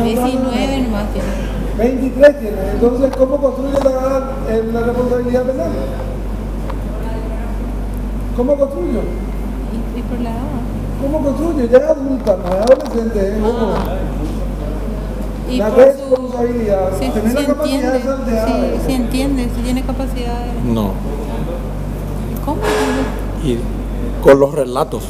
19 nomás tiene. 23 tiene. Entonces, ¿cómo construye la responsabilidad penal? ¿Cómo construyo? Y por la edad. ¿Cómo construyo? Ya es adulta, no es adolescente, ¿eh? Y la por responsabilidad. Sí, tener la capacidad de saltear. Sí, entiende, si tiene capacidad de... No. ¿Cómo? Y con los relatos.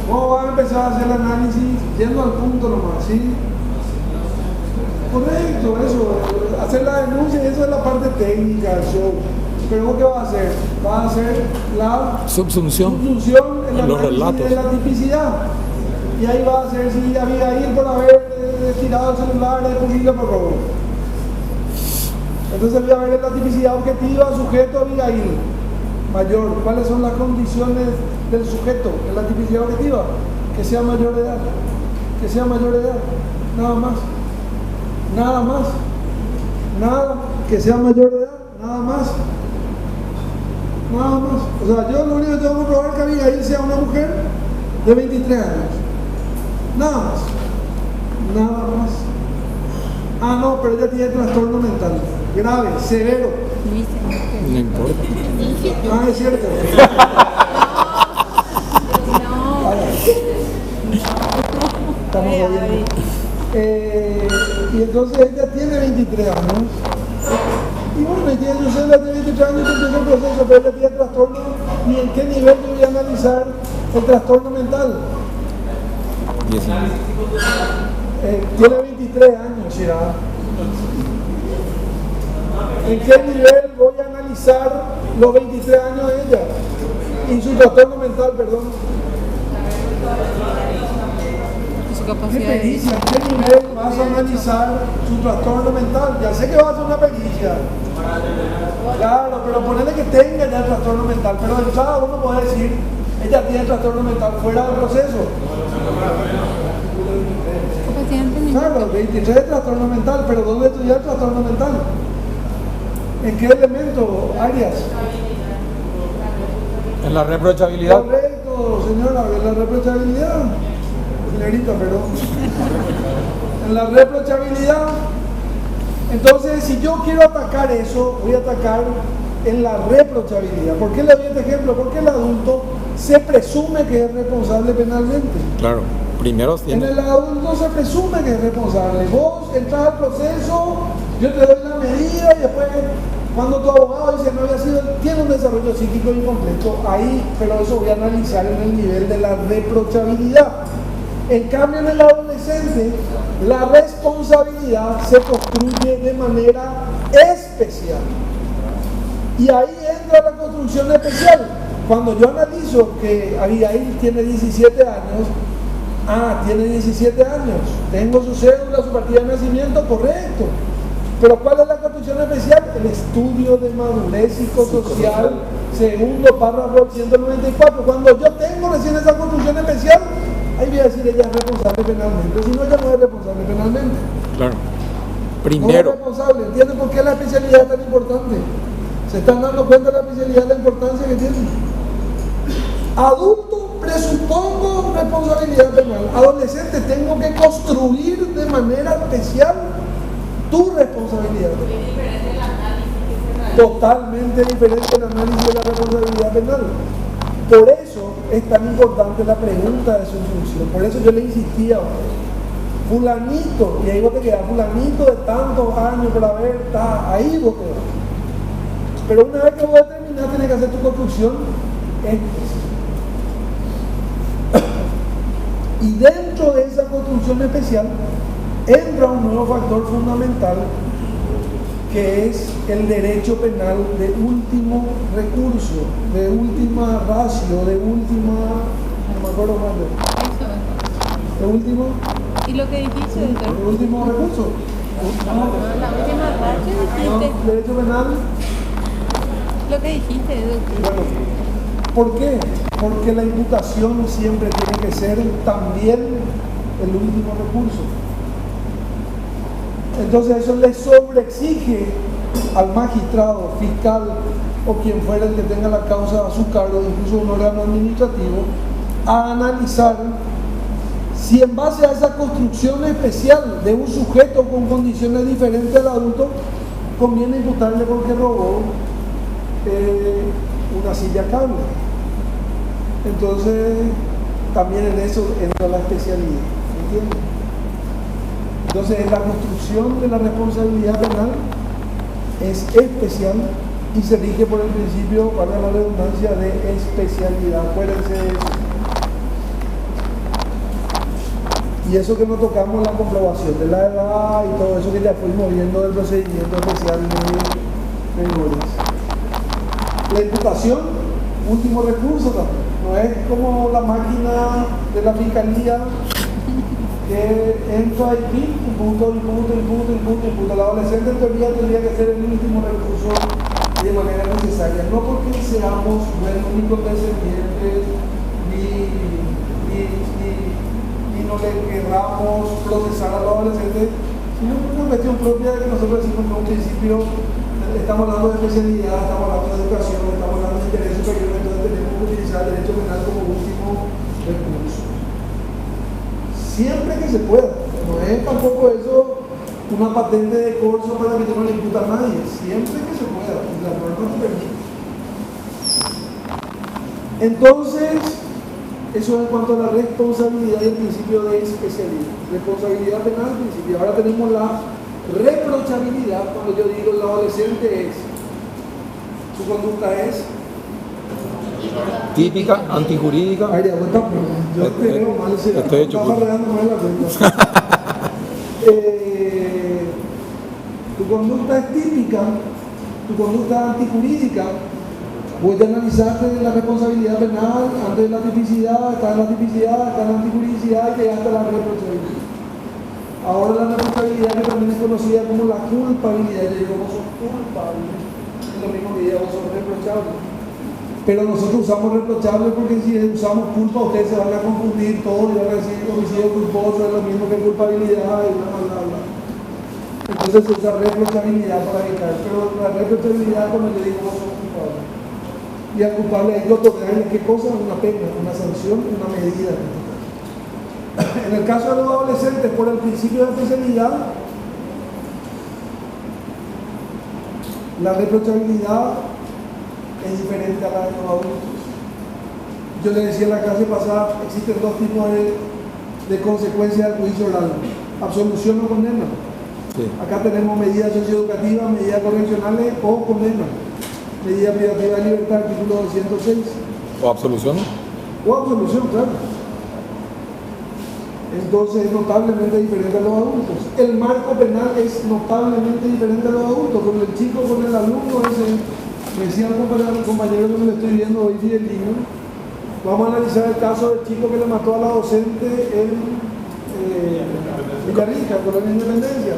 ¿Cómo van a empezar a hacer el análisis? Yendo al punto nomás, ¿sí? Correcto, eso. Hacer la denuncia, eso es la parte técnica del show. Pero ¿vos qué vas a hacer? Vas a hacer la Subsunción en en los relatos. de la tipicidad. Y ahí va a ser si Abigail por haber tirado el celular es posible por robo. Entonces voy a ver la tipicidad objetiva, sujeto, Abigail. Mayor. ¿Cuáles son las condiciones del sujeto en la tipicidad objetiva? Que sea mayor de edad. Que sea mayor de edad. Nada más. Nada más. Nada. Que sea mayor de edad. Nada más. Nada más. O sea, yo lo único que tengo que probar es que Abigail sea una mujer de 23 años. Nada más. Nada más. Ah, no, pero ella tiene trastorno mental. Grave, severo. No importa. Ah, es cierto. Estamos jodiendo. Y entonces ella tiene 23 años. Y bueno, y tiene su celda de 23 años y empieza el proceso, pero ella tiene trastorno. ¿Y en qué nivel yo voy a analizar el trastorno mental? 19. Tiene 23 años, Shira. ¿En qué nivel voy a analizar los 23 años de ella? Y su trastorno mental, perdón. ¿Qué pericia? ¿En qué nivel vas a analizar su trastorno mental? Ya sé que vas a hacer una pericia. Claro, pero ponele que tenga ya el trastorno mental. Pero de entrada uno puede decir, ella tiene trastorno mental fuera del proceso. Claro, 23 es trastorno mental, pero ¿dónde estudiar el trastorno mental? ¿En qué elemento, Arias? En la reprochabilidad. Correcto, señora, en la reprochabilidad. Señorita, perdón. En la reprochabilidad. Entonces, si yo quiero atacar eso, voy a atacar en la reprochabilidad. ¿Por qué le doy este ejemplo? Porque el adulto se presume que es responsable penalmente. Claro, primero tiene. En el adulto se presume que es responsable. Vos entras al proceso, yo te doy la medida y después, cuando tu abogado dice no había sido, tiene un desarrollo psíquico incompleto, ahí, pero eso voy a analizar en el nivel de la reprochabilidad. En cambio, en el adolescente, la responsabilidad se construye de manera especial. Y ahí entra la construcción especial. Cuando yo analizo que Abigail tiene 17 años, tiene 17 años, tengo su cédula, su partida de nacimiento, correcto. Pero ¿cuál es la construcción especial? El estudio de madurez psicosocial, segundo párrafo 194. Cuando yo tengo recién esa construcción especial, ahí voy a decir ella es responsable penalmente. Si no, ella no es responsable penalmente. Claro. Primero. No es responsable. ¿Entienden por qué la especialidad es tan importante? ¿Se están dando cuenta de la especialidad, de la importancia que tiene? Adulto, presupongo responsabilidad penal. Adolescente, tengo que construir de manera especial tu responsabilidad. Totalmente diferente el análisis de la responsabilidad penal. Por eso es tan importante la pregunta de su función. Por eso yo le insistía, fulanito, y ahí vos te quedas, fulanito de tantos años por haber, está ahí vos te vas. Pero una vez que vos terminás, tenés que hacer tu construcción especial. Y dentro de esa construcción especial entra un nuevo factor fundamental, que es el derecho penal de último recurso, de última ratio, de última, no me acuerdo más de último. ¿Y lo que dijiste? De último recurso. La última ratio dijiste. Derecho penal. Lo que dijiste, Bueno, ¿por qué? Porque la imputación siempre tiene que ser también el último recurso. Entonces eso le sobreexige al magistrado, fiscal o quien fuera el que tenga la causa a su cargo, incluso un órgano administrativo, a analizar Si en base a esa construcción especial de un sujeto con condiciones diferentes al adulto, conviene imputarle porque robó una silla cable. Entonces, también en eso entra la especialidad, ¿entiendes? Entonces, la construcción de la responsabilidad penal es especial y se rige por el principio, para la redundancia, de especialidad. Acuérdense de eso. Y eso que no tocamos, la comprobación de la edad y todo eso que ya fuimos viendo del procedimiento especial de menores. La imputación, último recurso también. No es como la máquina de la fiscalía que entra y imputa. El adolescente en teoría tendría que ser el último recurso de manera necesaria. No porque seamos únicos descendientes ni no le querramos procesar al adolescente, sino por una cuestión propia de que nosotros decimos que un principio estamos hablando de especialidad, estamos hablando de educación, estamos hablando de interés superior, entonces tenemos que utilizar el derecho penal como último recurso. Siempre que se pueda, no es tampoco eso una patente de corso para que yo no le imputa a nadie, siempre que se pueda, y la norma nos permite. Entonces, eso en cuanto a la responsabilidad y el principio de especialidad. Responsabilidad penal, principio. Ahora tenemos la reprochabilidad. Cuando yo digo el adolescente es, su conducta es típica, antijurídica. Ay, aguanta, yo te veo mal, estoy hecho estaba redando mal la cuenta. Tu conducta es típica, tu conducta antijurídica. Voy a analizarte la responsabilidad penal, antes de la tipicidad, está en la tipicidad, está en la antijuridicidad y llegaste a la responsabilidad. Ahora la responsabilidad, que también es conocida como la culpabilidad, yo digo, vos sos culpable, es lo mismo que diga, vos sos reprochable. Pero nosotros usamos reprochable porque si usamos culpa, ustedes se van a confundir todo y van a decir homicidio culposo es lo mismo que culpabilidad y bla, bla, bla. Entonces se usa reprochabilidad para evitar, pero la reprochabilidad cuando yo digo, vos sos culpable. Y al culpable hay que otorgarle qué cosa, una pena, una sanción, una medida. En el caso de los adolescentes, por el principio de especialidad, la reprochabilidad es diferente a la de los adultos. Yo le decía en la clase pasada, existen dos tipos de consecuencias del juicio oral: absolución o condena. Sí. Acá tenemos medidas socioeducativas, medidas correccionales o condena. Medida privativa de libertad, artículo 206. ¿O absolución? O absolución, claro. Entonces es notablemente diferente a los adultos. El marco penal es notablemente diferente a los adultos. Con el chico, con el alumno, me decía el compañero que me lo estoy viendo hoy, Fidelino, vamos a analizar el caso del chico que le mató a la docente en Villarrica, por la Independencia.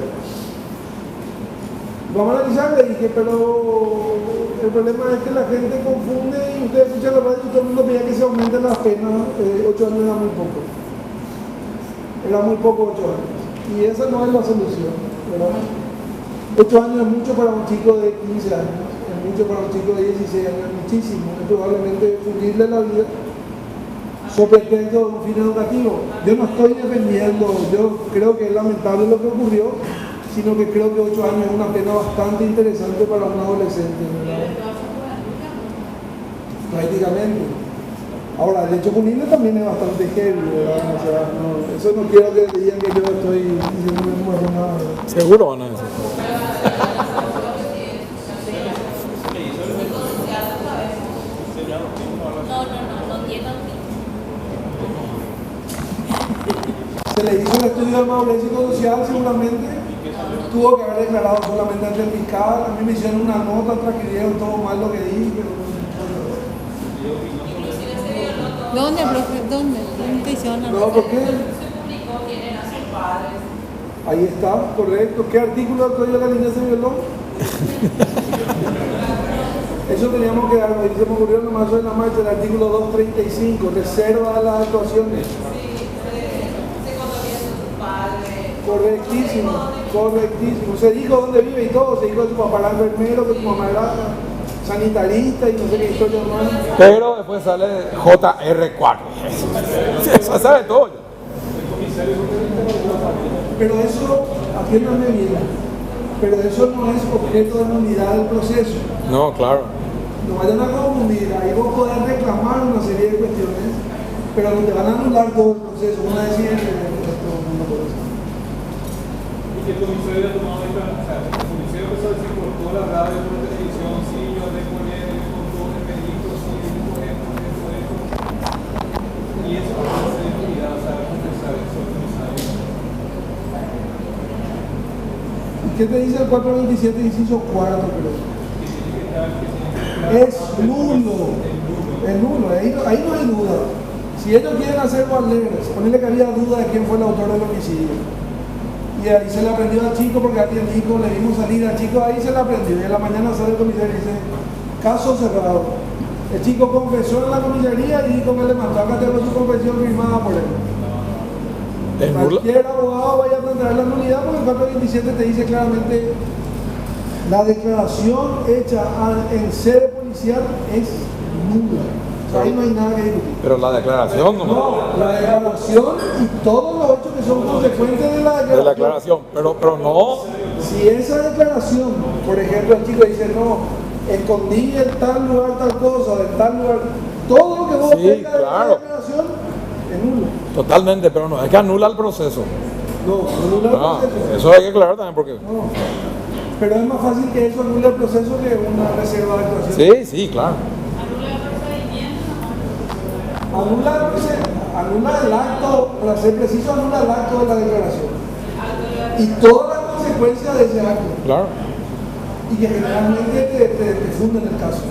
Vamos a analizar, le dije, pero el problema es que la gente confunde y ustedes escuchan la radio y todo el mundo pedía que se aumenten las penas. 8 años era muy poco. Era muy poco 8 años. Y esa no es la solución, ¿verdad? 8 años es mucho para un chico de 15 años, es mucho para un chico de 16 años, es muchísimo. Es probablemente fundirle la vida sobre pretexto de un fin educativo. Yo no estoy defendiendo, yo creo que es lamentable lo que ocurrió, sino que creo que 8 años es una pena bastante interesante para un adolescente, ¿verdad? Prácticamente. Ahora, el hecho punible también es bastante heavy, ¿verdad? O sea, no, eso no quiero que digan que yo estoy diciendo que no es nada, ¿verdad? Seguro van a decir. Se le hizo el estudio del madurez psicosocial, seguramente tuvo que haber declarado solamente ante el fiscal. A mí me hicieron una nota, transcribieron todo mal lo que dije, pero... ¿Dónde, profe? ¿Dónde? ¿Dónde te hicieron la No, nota? ¿por qué? Ahí está, correcto. ¿Qué artículo del Código de la Niñez se violó? Eso teníamos que dar, ahí se me ocurrió nomás de la marcha, el artículo 235, reserva a las actuaciones. Correctísimo, correctísimo. Se dijo dónde vive y todo, se dijo que su papá era enfermero, que su mamá era sanitarista y no sé qué historia más. Pero después sale JR4. Eso sabe todo. Pero eso, atiéndame bien, pero eso no es objeto de nulidad del proceso. No, claro. No vayan a confundir, ahí vos podés reclamar una serie de cuestiones, pero no te van a anular todo el proceso. Una vez esto no puede ser. Y que el comisario ha tomado esta, o sea, el comisario empezó a decir por toda la radio, por la televisión, sí, yo hablé con él, me contó, me dijo, sí, dijo esto. Y eso no puede ser nulidad, o sea, confesar eso al comisario. ¿Qué te dice el 427 inciso cuarto? Pero es nulo. Es nulo, ahí no hay duda. Si ellos quieren hacer valer, ponerle que había duda de quién fue el autor del homicidio. Y ahí se le aprendió al chico porque alguien dijo, le vimos salir al chico, ahí se le aprendió. Y en la mañana sale el comisario y dice, caso cerrado. El chico confesó en la comisaría y dijo que le mató. Acá tengo su confesión firmada por él. Es nula. Cualquier abogado vaya a plantear la nulidad porque el 427 te dice claramente la declaración hecha en sede policial es nula. O sea, ahí no hay nada que discutir. Pero la declaración nomás. No, la declaración y todos los hechos que son consecuentes de la declaración. De la declaración. Pero no. Si esa declaración, por ejemplo, el chico dice, no, escondí en tal lugar tal cosa, en tal lugar, todo lo que vos Sí, tengas de la claro. declaración es nulo. Totalmente, pero no, es que anula el proceso. No, anula el Ah, proceso. eso hay que aclarar también porque... No. Pero es más fácil que eso anule el proceso que una reserva de actuación. Sí, claro. Anula el acto, para ser preciso, anula el acto de la declaración. Y todas las consecuencias de ese acto. Claro. Y que generalmente te funden el caso.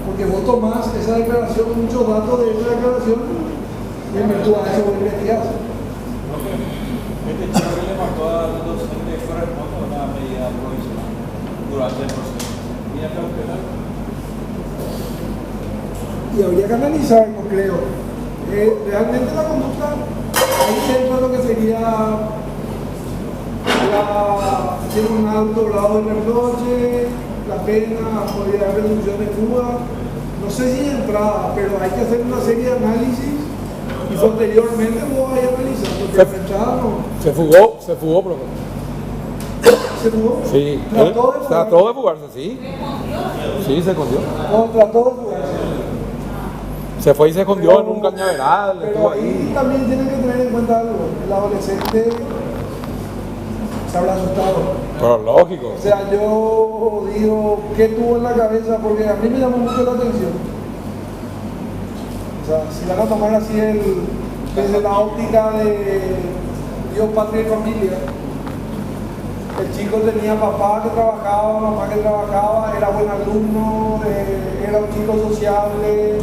Porque vos tomás esa declaración, muchos datos de esa declaración, y en virtud a eso vos investigás. Este chico que le mató al docente corresponde a una medida provisional durante el proceso. ¿Y acá penal? Y habría que analizar, no creo. Realmente la conducta, ahí entra lo que sería tiene un alto grado de reproche, la pena, podría haber reducción de fuga. No sé si de entrada, pero hay que hacer una serie de análisis y posteriormente vos vais analizando. Porque de entrada no. Se fugó, profe. ¿Se jugó? Sí, trató de fugarse, sí. Sí, se escondió. No, trató de fugarse. Se fue y se escondió en un cañaveral, estuvo Pero ahí ahí. también tienen que tener en cuenta algo. El adolescente se habrá asustado. Pero lógico. O sea, yo digo, ¿qué tuvo en la cabeza? Porque a mí me llamó mucho la atención. O sea, si van a tomar así desde la óptica de Dios, patria y familia, el chico tenía papá que trabajaba, mamá que trabajaba, era buen alumno, era un chico sociable,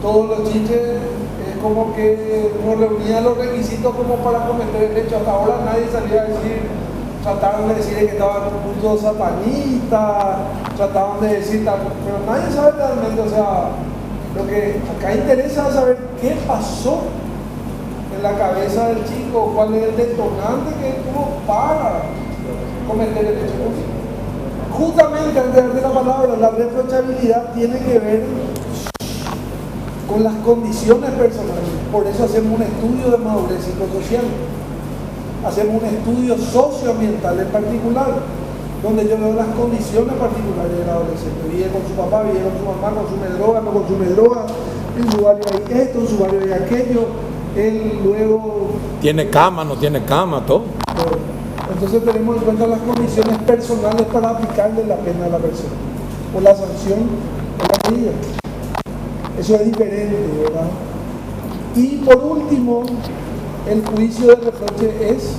todos los chiches, es como que no reunía los requisitos como para cometer el hecho. Hasta ahora nadie salía a decir, trataron de decir que estaban un punto satanista, trataban de decir tal, pero nadie sabe realmente, o sea, lo que acá interesa es saber qué pasó en la cabeza del chico, cuál es el detonante que tuvo para cometer el hecho. Justamente, antes de darte la palabra, la reprochabilidad tiene que ver con las condiciones personales. Por eso hacemos un estudio de madurez psicosocial. Hacemos un estudio socioambiental en particular, donde yo veo las condiciones particulares del adolescente. Vive con su papá, vive con su mamá, consume droga, no consume droga, en su barrio hay esto, en su barrio hay aquello. Él luego... Tiene cama, no tiene cama, todo. Entonces tenemos en cuenta las condiciones personales para aplicarle la pena a la persona, o la sanción, o la medida. Eso es diferente, ¿verdad? Y por último, el juicio de reproche es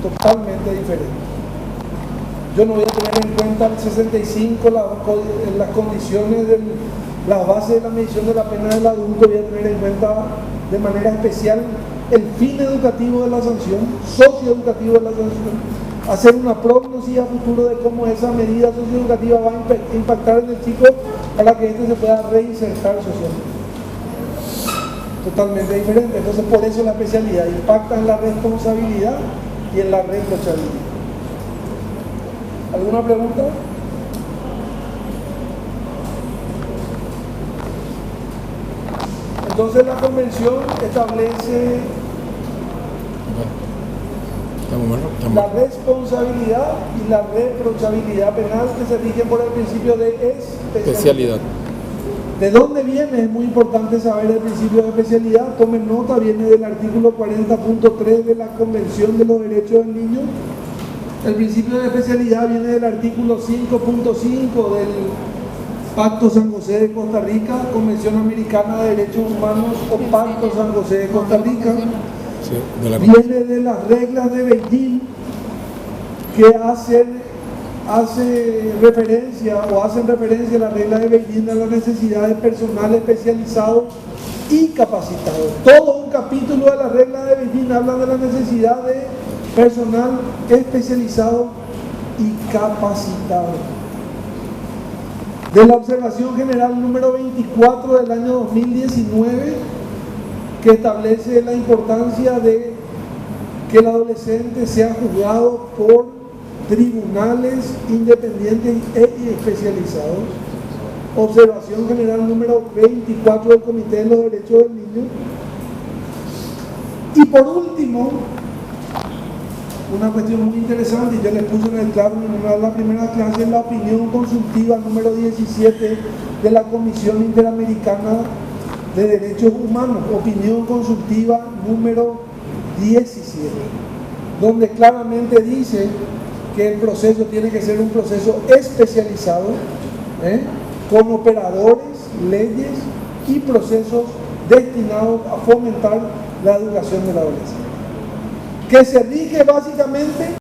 totalmente diferente. Yo no voy a tener en cuenta el 65, las condiciones, las bases de la medición de la pena del adulto, voy a tener en cuenta de manera especial el fin educativo de la sanción, socioeducativo de la sanción, hacer una prognosis a futuro de cómo esa medida socioeducativa va a impactar en el chico para que éste se pueda reinsertar socialmente. Totalmente diferente. Entonces, por eso la especialidad impacta en la responsabilidad y en la reprochabilidad. ¿Alguna pregunta? Entonces la convención establece la responsabilidad y la reprochabilidad penal que se rigen por el principio de especialidad. ¿De dónde viene? Es muy importante saber el principio de especialidad. Tomen nota, viene del artículo 40.3 de la Convención de los Derechos del Niño. El principio de especialidad viene del artículo 5.5 del Pacto San José de Costa Rica, Convención Americana de Derechos Humanos o Pacto San José de Costa Rica. Viene de las reglas de Beijing que hacen referencia a la regla de Beijing a la necesidad de personal especializado y capacitado. Todo un capítulo de la regla de Beijing habla de la necesidad de personal especializado y capacitado. De la observación general número 24 del año 2019, que establece la importancia de que el adolescente sea juzgado por tribunales independientes y especializados. Observación general número 24 del Comité de los Derechos del Niño. Y por último, una cuestión muy interesante, y yo les puse en el claro en la primera clase, la opinión consultiva número 17 de la Comisión Interamericana de Derechos Humanos, opinión consultiva número 17, donde claramente dice que el proceso tiene que ser un proceso especializado, con operadores, leyes y procesos destinados a fomentar la educación del adolescente, que se rige básicamente